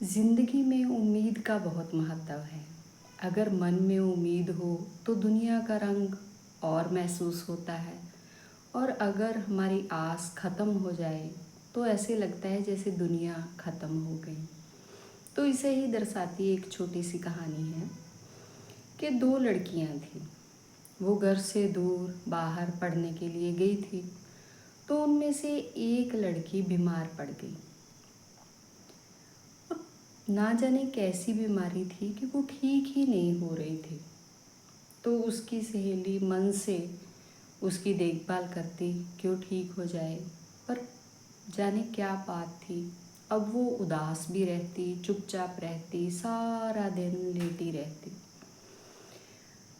ज़िंदगी में उम्मीद का बहुत महत्व है। अगर मन में उम्मीद हो तो दुनिया का रंग और महसूस होता है, और अगर हमारी आस ख़त्म हो जाए तो ऐसे लगता है जैसे दुनिया ख़त्म हो गई। तो इसे ही दर्शाती एक छोटी सी कहानी है कि दो लड़कियां थीं। वो घर से दूर बाहर पढ़ने के लिए गई थी। तो उनमें से एक लड़की बीमार पड़ गई। ना जाने कैसी बीमारी थी कि वो ठीक ही नहीं हो रही थी। तो उसकी सहेली मन से उसकी देखभाल करती कि वो ठीक हो जाए, पर जाने क्या बात थी। अब वो उदास भी रहती, चुपचाप रहती, सारा दिन लेटी रहती।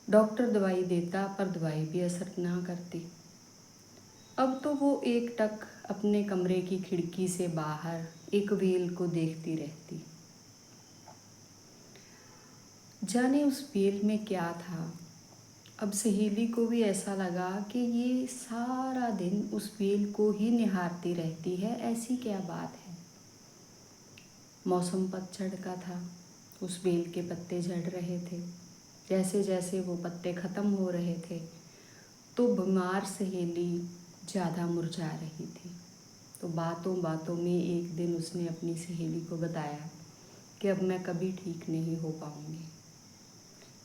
डॉक्टर दवाई देता पर दवाई भी असर ना करती। अब तो वो एक टक अपने कमरे की खिड़की से बाहर एक वेल को देखती रहती। जाने उस बेल में क्या था। अब सहेली को भी ऐसा लगा कि ये सारा दिन उस बेल को ही निहारती रहती है, ऐसी क्या बात है। मौसम पतझड़ का था। उस बेल के पत्ते झड़ रहे थे। जैसे जैसे वो पत्ते ख़त्म हो रहे थे तो बीमार सहेली ज़्यादा मुरझा रही थी। तो बातों बातों में एक दिन उसने अपनी सहेली को बताया कि अब मैं कभी ठीक नहीं हो पाऊँगी।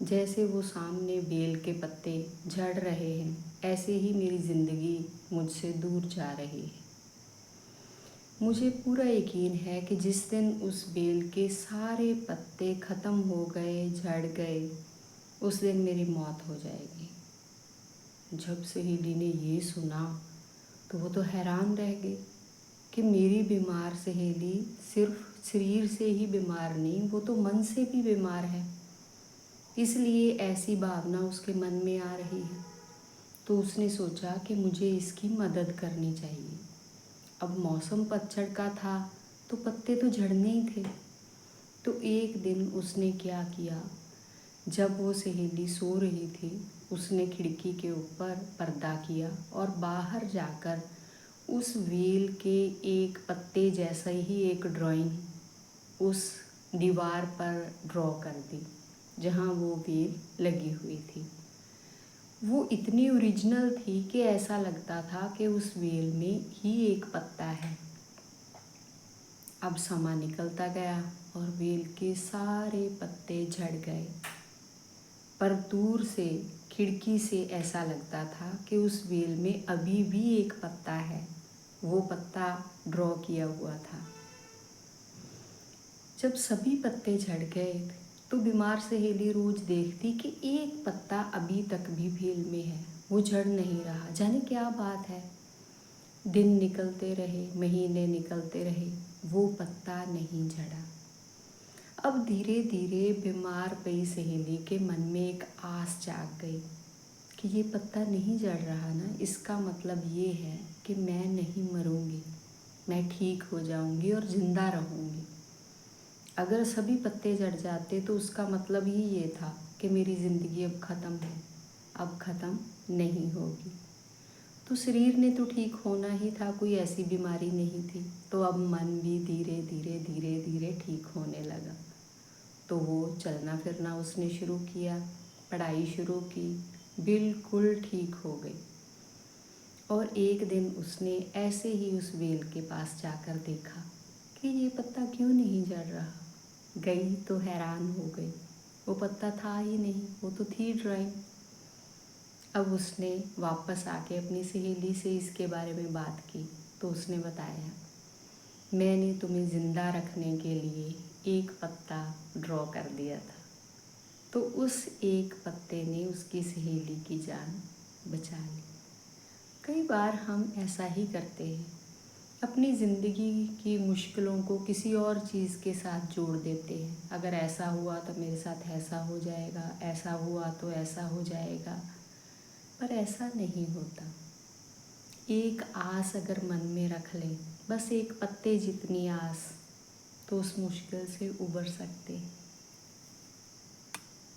जैसे वो सामने बेल के पत्ते झड़ रहे हैं, ऐसे ही मेरी ज़िंदगी मुझसे दूर जा रही है। मुझे पूरा यकीन है कि जिस दिन उस बेल के सारे पत्ते ख़त्म हो गए, झड़ गए, उस दिन मेरी मौत हो जाएगी। जब सहेली ने ये सुना तो वो तो हैरान रह गई कि मेरी बीमार सहेली सिर्फ शरीर से ही बीमार नहीं, वो तो मन से भी बीमार है। इसलिए ऐसी भावना उसके मन में आ रही है। तो उसने सोचा कि मुझे इसकी मदद करनी चाहिए। अब मौसम पतझड़ का था तो पत्ते तो झड़ने ही थे। तो एक दिन उसने क्या किया, जब वो सहेली सो रही थी, उसने खिड़की के ऊपर पर्दा किया और बाहर जाकर उस वेल के एक पत्ते जैसा ही एक ड्राइंग उस दीवार पर ड्रॉ कर दी जहाँ वो वेल लगी हुई थी। वो इतनी ओरिजिनल थी कि ऐसा लगता था कि उस वेल में ही एक पत्ता है। अब समय निकलता गया और वेल के सारे पत्ते झड़ गए, पर दूर से खिड़की से ऐसा लगता था कि उस वेल में अभी भी एक पत्ता है। वो पत्ता ड्रॉ किया हुआ था। जब सभी पत्ते झड़ गए तो बीमार सहेली रोज देखती कि एक पत्ता अभी तक भी वेल में है, वो झड़ नहीं रहा। जाने क्या बात है। दिन निकलते रहे, महीने निकलते रहे, वो पत्ता नहीं झड़ा। अब धीरे धीरे बीमार पई सहेली के मन में एक आस जाग गई कि ये पत्ता नहीं झड़ रहा ना, इसका मतलब ये है कि मैं नहीं मरूंगी, मैं ठीक हो जाऊंगी और ज़िंदा रहूंगी। अगर सभी पत्ते झड़ जाते तो उसका मतलब ही ये था कि मेरी ज़िंदगी अब ख़त्म है, अब ख़त्म नहीं होगी। तो शरीर ने तो ठीक होना ही था, कोई ऐसी बीमारी नहीं थी। तो अब मन भी धीरे धीरे धीरे धीरे ठीक होने लगा। तो वो चलना फिरना उसने शुरू किया, पढ़ाई शुरू की, बिल्कुल ठीक हो गई। और एक दिन उसने ऐसे ही उस वेल के पास जाकर देखा कि ये पत्ता क्यों नहीं झड़ रहा। गई तो हैरान हो गई, वो पत्ता था ही नहीं, वो तो थी ड्राइंग। अब उसने वापस आके अपनी सहेली से इसके बारे में बात की। तो उसने बताया, मैंने तुम्हें ज़िंदा रखने के लिए एक पत्ता ड्रॉ कर दिया था। तो उस एक पत्ते ने उसकी सहेली की जान बचा ली। कई बार हम ऐसा ही करते हैं, अपनी ज़िंदगी की मुश्किलों को किसी और चीज़ के साथ जोड़ देते हैं। अगर ऐसा हुआ तो मेरे साथ ऐसा हो जाएगा, ऐसा हुआ तो ऐसा हो जाएगा, पर ऐसा नहीं होता। एक आस अगर मन में रख लें, बस एक पत्ते जितनी आस, तो उस मुश्किल से उबर सकते हैं।